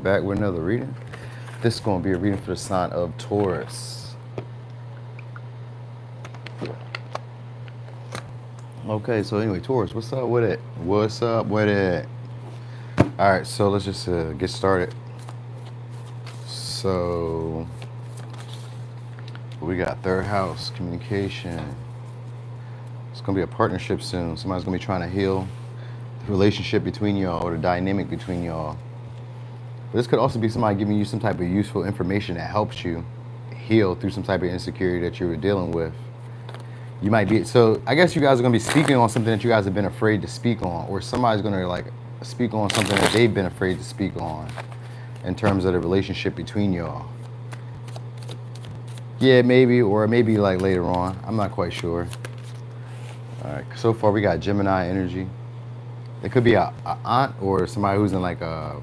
Back with another reading. This is going to be a reading for the sign of Taurus. Okay, so anyway, Taurus, what's up with it? What's up with it? All right, so let's just get started. So we got third house, communication. It's going to be a partnership soon. Somebody's going to be trying to heal the relationship between y'all or the dynamic between y'all. But this could also be somebody giving you some type of useful information that helps you heal through some type of insecurity that you were dealing with. You might be, so I guess you guys are going to be speaking on something that you guys have been afraid to speak on, or somebody's going to like speak on something that they've been afraid to speak on in terms of the relationship between y'all. Yeah, maybe, or maybe like later on. I'm not quite sure. All right, so far we got Gemini energy. It could be a aunt or somebody who's in like a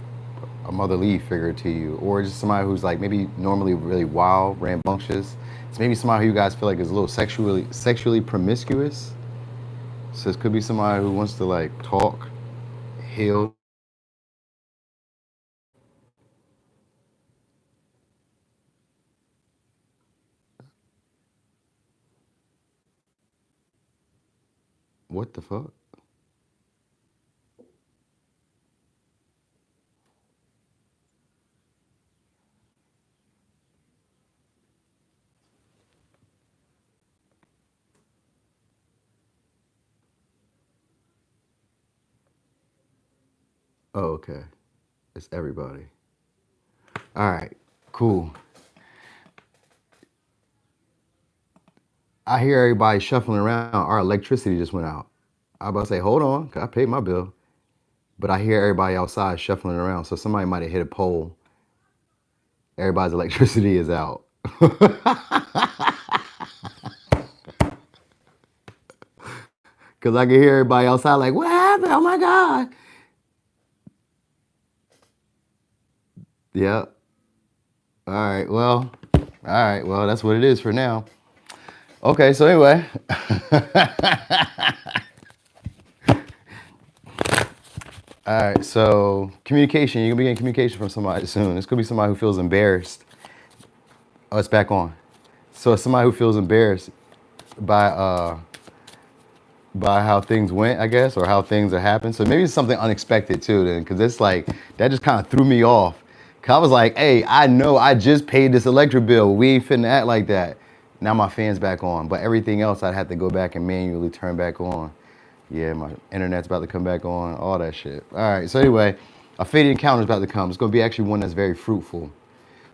motherly figure to you, or just somebody who's like maybe normally really wild, rambunctious. It's maybe somebody who you guys feel like is a little sexually promiscuous. So this could be somebody who wants to like talk, heal. What the fuck? Oh, okay. It's everybody. All right, cool. I hear everybody shuffling around. Our electricity just went out. I was about to say, hold on, 'cause I paid my bill. But I hear everybody outside shuffling around. So somebody might have hit a pole. Everybody's electricity is out. Because I can hear everybody outside like, what happened? Oh my God. Yeah. All right. Well, that's what it is for now. Okay. So anyway. All right. So communication. You're going to be getting communication from somebody soon. This could be somebody who feels embarrassed. Oh, it's back on. So it's somebody who feels embarrassed by how things went, I guess, or how things have happened. So maybe it's something unexpected too, then, because it's like that just kind of threw me off. Cause I was like, hey, I know I just paid this electric bill. We ain't finna act like that. Now my fan's back on, but everything else I'd have to go back and manually turn back on. Yeah, my internet's about to come back on, all that shit. All right, so anyway, a fated encounter is about to come. It's gonna be actually one that's very fruitful.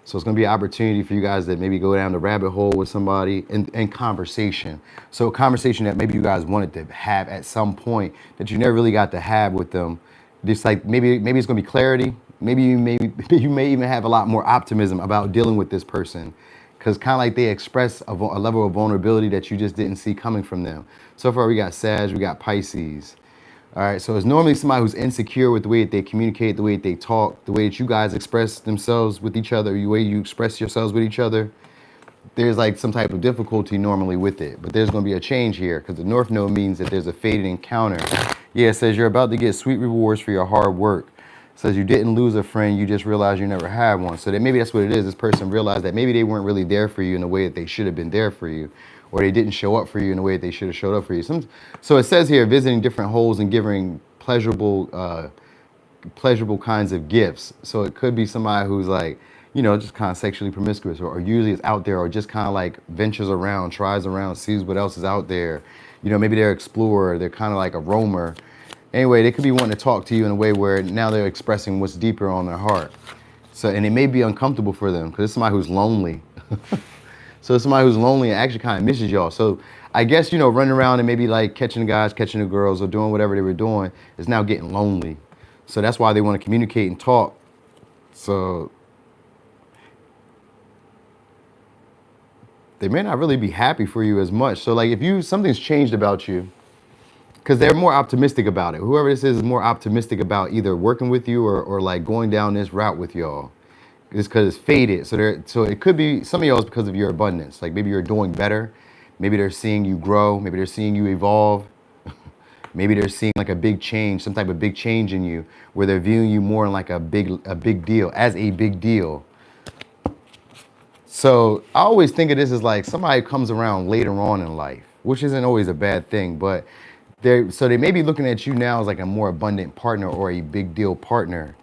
So it's going to be an opportunity for you guys that maybe go down the rabbit hole with somebody in conversation. So a conversation that maybe you guys wanted to have at some point that you never really got to have with them. Just like maybe it's going to be clarity. Maybe you may even have a lot more optimism about dealing with this person, because kind of like they express a level of vulnerability that you just didn't see coming from them. So far we got Sag, we got Pisces. All right, so it's normally somebody who's insecure with the way that they communicate, the way that they talk, the way that you guys express themselves with each other, the way you express yourselves with each other. There's like some type of difficulty normally with it, but there's going to be a change here because the North Node means that there's a fated encounter. Yeah, it says you're about to get sweet rewards for your hard work. It says you didn't lose a friend, you just realized you never had one. So that maybe that's what it is. This person realized that maybe they weren't really there for you in the way that they should have been there for you, or they didn't show up for you in the way that they should have showed up for you. So it says here, visiting different holes and giving pleasurable kinds of gifts. So it could be somebody who's like, just kind of sexually promiscuous, or usually is out there, or just kind of like ventures around, tries around, sees what else is out there. Maybe they're an explorer, they're kind of like a roamer. Anyway, they could be wanting to talk to you in a way where now they're expressing what's deeper on their heart. So, and it may be uncomfortable for them because it's somebody who's lonely. So it's somebody who's lonely and actually kind of misses y'all. So I guess, running around and maybe like catching the guys, catching the girls, or doing whatever they were doing is now getting lonely. So that's why they want to communicate and talk. So they may not really be happy for you as much. So like if something's changed about you, because they're more optimistic about it. Whoever this is more optimistic about either working with you or like going down this route with y'all. It's because it's faded. So it could be some of y'all is because of your abundance. Like maybe you're doing better. Maybe they're seeing you grow. Maybe they're seeing you evolve. Maybe they're seeing like a big change, some type of big change in you, where they're viewing you more like a big deal, as a big deal. So I always think of this as like somebody comes around later on in life, which isn't always a bad thing, but they may be looking at you now as like a more abundant partner or a big deal partner.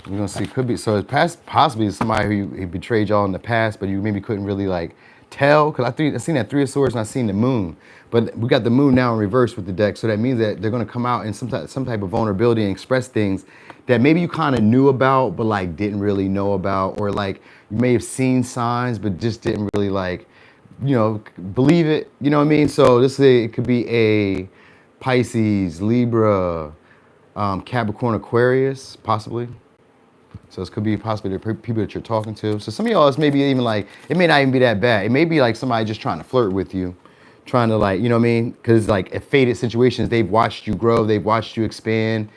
We're gonna see, could be, so it's possibly somebody who betrayed y'all in the past, but you maybe couldn't really like tell, because I seen that Three of Swords and I seen the moon, but we got the moon now in reverse with the deck, so that means that they're gonna come out in some type of vulnerability and express things that maybe you kind of knew about, but like didn't really know about, or like you may have seen signs, but just didn't really like, believe it. You know what I mean? So it could be a Pisces, Libra, Capricorn, Aquarius, possibly. So this could be possibly the people that you're talking to. So some of y'all, it's maybe even like, it may not even be that bad. It may be like somebody just trying to flirt with you, trying to like, you know what I mean? Because like at faded situations, they've watched you grow, they've watched you expand.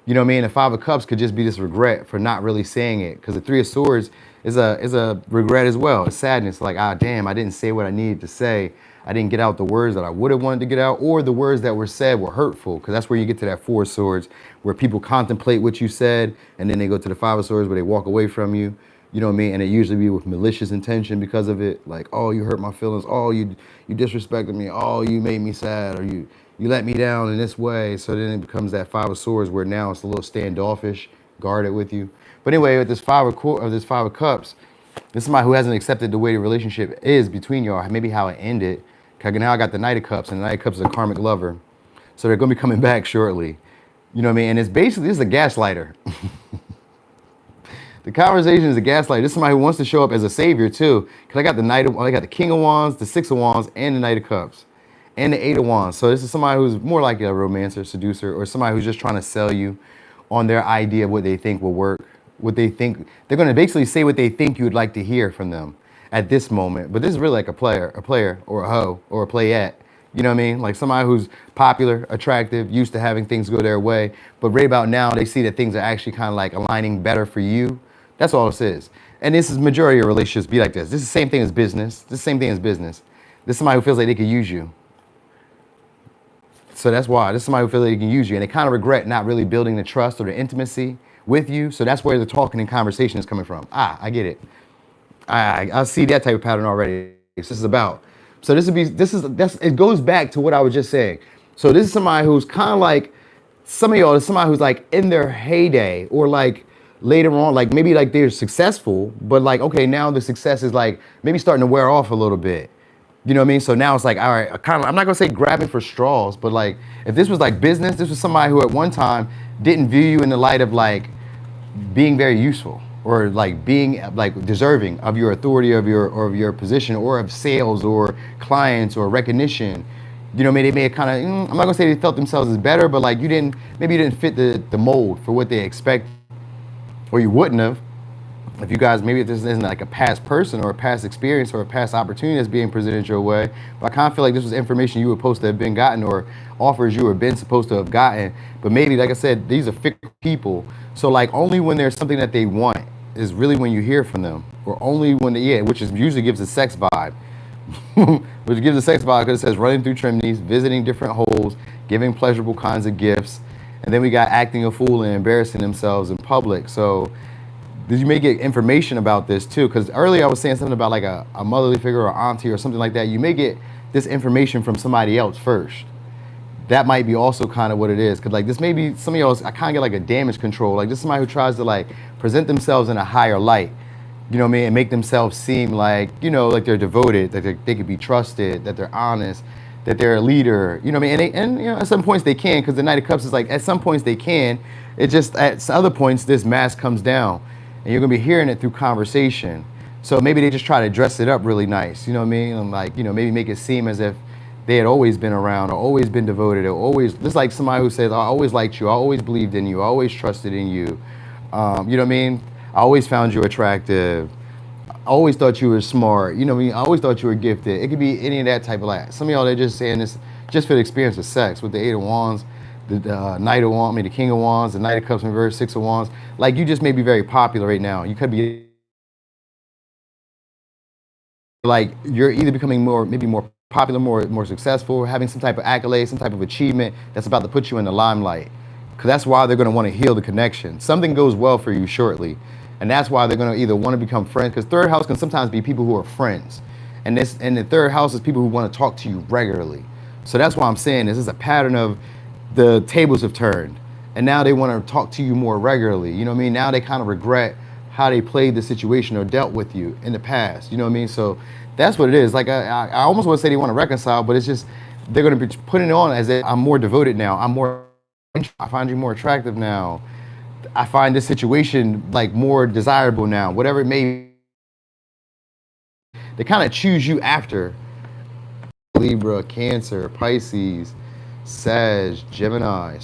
You know what I mean? The Five of Cups could just be this regret for not really saying it. Because the Three of Swords is a regret as well. It's sadness, like, damn, I didn't say what I needed to say. I didn't get out the words that I would have wanted to get out, or the words that were said were hurtful, because that's where you get to that Four of Swords, where people contemplate what you said, and then they go to the Five of Swords where they walk away from you. You know what I mean? And it usually be with malicious intention because of it. Like, oh, you hurt my feelings. Oh, you disrespected me. Oh, you made me sad, or you let me down in this way. So then it becomes that Five of Swords where now it's a little standoffish, guarded with you. But anyway, with this Five of Cups, this is somebody who hasn't accepted the way the relationship is between y'all, maybe how it ended. Cause now I got the Knight of Cups, and the Knight of Cups is a karmic lover. So they're gonna be coming back shortly. You know what I mean? And it's basically, this is a gaslighter. The conversation is a gaslighter. This is somebody who wants to show up as a savior too. Cause I got the King of Wands, the Six of Wands, and the Knight of Cups, and the Eight of Wands. So this is somebody who's more like a romancer, seducer, or somebody who's just trying to sell you on their idea of what they think will work. What they think, they're gonna basically say what they think you would like to hear from them at this moment. But this is really like a player or a hoe or a playette. You know what I mean? Like somebody who's popular, attractive, used to having things go their way, but right about now they see that things are actually kind of like aligning better for you. That's all this is. And this is majority of relationships be like this. This is the same thing as business. This is the same thing as business. This is somebody who feels like they could use you. So that's why. This is somebody who feels like they can use you, and they kind of regret not really building the trust or the intimacy with you. So that's where the talking and conversation is coming from. I get it. I see that type of pattern already. This is about. So it goes back to what I was just saying. So this is somebody who's kind of like, some of y'all is somebody who's like in their heyday, or like later on, like maybe like they're successful, but like, okay, now the success is like maybe starting to wear off a little bit. You know what I mean? So now it's like, all right, I'm not gonna say grabbing for straws, but like if this was like business, this was somebody who at one time didn't view you in the light of like being very useful, or like being like deserving of your authority, of your position, or of sales or clients or recognition. You know, maybe they may have kind of, I'm not gonna say they felt themselves as better, but like maybe you didn't fit the mold for what they expect, or you wouldn't have. If you guys, maybe this isn't like a past person or a past experience or a past opportunity that's being presented your way, but I kind of feel like this was information you were supposed to have been gotten, or offers you were been supposed to have gotten. But maybe, like I said, these are fickle people. So like only when there's something that they want is really when you hear from them, or only when which is usually gives a sex vibe. Which gives a sex vibe because it says running through chimneys, visiting different holes, giving pleasurable kinds of gifts. And then we got acting a fool and embarrassing themselves in public. So you may get information about this too, because earlier I was saying something about like a motherly figure or auntie or something like that. You may get this information from somebody else first. That might be also kind of what it is, because like this may be some of y'all, I kind of get like a damage control. Like this is somebody who tries to like present themselves in a higher light, you know what I mean, and make themselves seem like, you know, like they're devoted, that they could be trusted, that they're honest, that they're a leader, you know what I mean? And you know, at some points they can, because the Knight of Cups is like, at some points they can. It just, at other points, this mask comes down. And you're gonna be hearing it through conversation. So maybe they just try to dress it up really nice, you know what I mean? And like, you know, maybe make it seem as if they had always been around, or always been devoted, or always, just like somebody who says, I always liked you, I always believed in you, I always trusted in you. You know what I mean? I always found you attractive. I always thought you were smart. You know what I mean? I always thought you were gifted. It could be any of that type of like, some of y'all, they're just saying this just for the experience of sex, with the Eight of Wands, the Knight of Wands, the King of Wands, the Knight of Cups in reverse, Six of Wands. Like you just may be very popular right now. You could be like, you're either becoming maybe more popular, more successful, having some type of accolade, some type of achievement that's about to put you in the limelight. Because that's why they're going to want to heal the connection. Something goes well for you shortly, and that's why they're going to either want to become friends. Because third house can sometimes be people who are friends, and the third house is people who want to talk to you regularly. So that's why I'm saying this is a pattern of the tables have turned, and now they want to talk to you more regularly. You know what I mean? Now they kind of regret how they played the situation or dealt with you in the past. You know what I mean? So that's what it is. Like I almost want to say they want to reconcile, but it's just they're going to be putting it on as if I'm more devoted now. I find you more attractive now. I find this situation like more desirable now. Whatever it may be, they kind of choose you after Libra, Cancer, Pisces, Sag, Gemini,